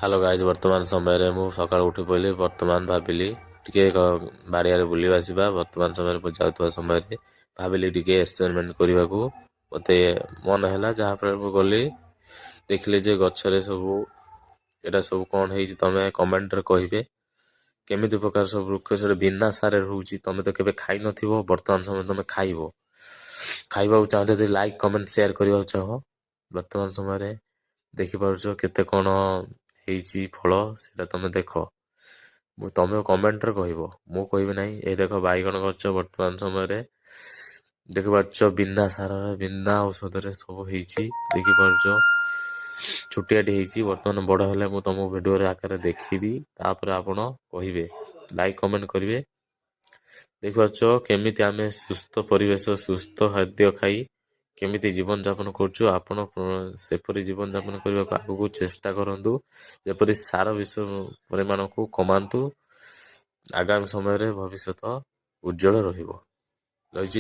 Hello guys, ବର୍ତ୍ତମାନ ସମୟରେ ମୁଁ ସକାଳୁ ଉଠି ପଡ଼ିଲି। ବର୍ତ୍ତମାନ ଭାବିଲି ଟିକେ ବାଡ଼ିଆରେ ବୁଲିବା ଆସିବା। ବର୍ତ୍ତମାନ ସମୟରେ ମୁଁ ଯାଉଥିବା ସମୟରେ ଭାବିଲି ଟିକେ ଏକ୍ସପେରିମେଣ୍ଟ କରିବାକୁ ମୋତେ ମନ ହେଲା, ଯାହାଫଳରେ ମୁଁ ଗଲି। ଦେଖିଲି ଯେ ଗଛରେ ଏଟା ସବୁ କ'ଣ ହେଇଛି ତମେ କମେଣ୍ଟରେ କହିବେ। କେମିତି ପ୍ରକାର ସବୁ ବୃକ୍ଷ ସେଟା ବିନା ସାରରେ ରହୁଛି। ତମେ ତ କେବେ ଖାଇନଥିବ, ବର୍ତ୍ତମାନ ସମୟରେ ତମେ ଖାଇବାକୁ ଚାହୁଁ ଯଦି ଲାଇକ୍ କମେଣ୍ଟ ସେୟାର କରିବାକୁ ଚାହଁ। ବର୍ତ୍ତମାନ ସମୟରେ ଦେଖିପାରୁଛ କେତେ କ'ଣ ହେଇଛି ଫଳ, ସେଇଟା ତମେ ଦେଖ। ତମେ କମେଣ୍ଟରେ କହିବ, ମୁଁ କହିବି ନାହିଁ। ଏଇ ଦେଖ ବାଇଗଣ ଗଛ ବର୍ତ୍ତମାନ ସମୟରେ ଦେଖିପାରୁଛ ବିନା ସାରରେ ବିନା ଔଷଧରେ ସବୁ ହେଇଛି। ଦେଖିପାରୁଛ ଛୋଟିଆଟି ହେଇଛି, ବର୍ତ୍ତମାନ ବଡ଼ ହେଲେ ମୁଁ ତମକୁ ଭିଡ଼ିଓରେ ଆକାରରେ ଦେଖେଇବି। ତାପରେ ଆପଣ କହିବେ, ଲାଇକ୍ କମେଣ୍ଟ କରିବେ। ଦେଖିପାରୁଛ କେମିତି ଆମେ ସୁସ୍ଥ ପରିବେଶ, ସୁସ୍ଥ ଖାଦ୍ୟ ଖାଇ କେମିତି ଜୀବନଯାପନ କରୁଛୁ। ଆପଣ ସେପରି ଜୀବନଯାପନ କରିବାକୁ ଆଗକୁ ଚେଷ୍ଟା କରନ୍ତୁ। ଯେପରି ସାର ବିଷ ପରିମାଣକୁ କମାନ୍ତୁ। ଆଗାମୀ ସମୟରେ ଭବିଷ୍ୟତ ଉଜ୍ଜଳ ରହିବ। ରହିଛି।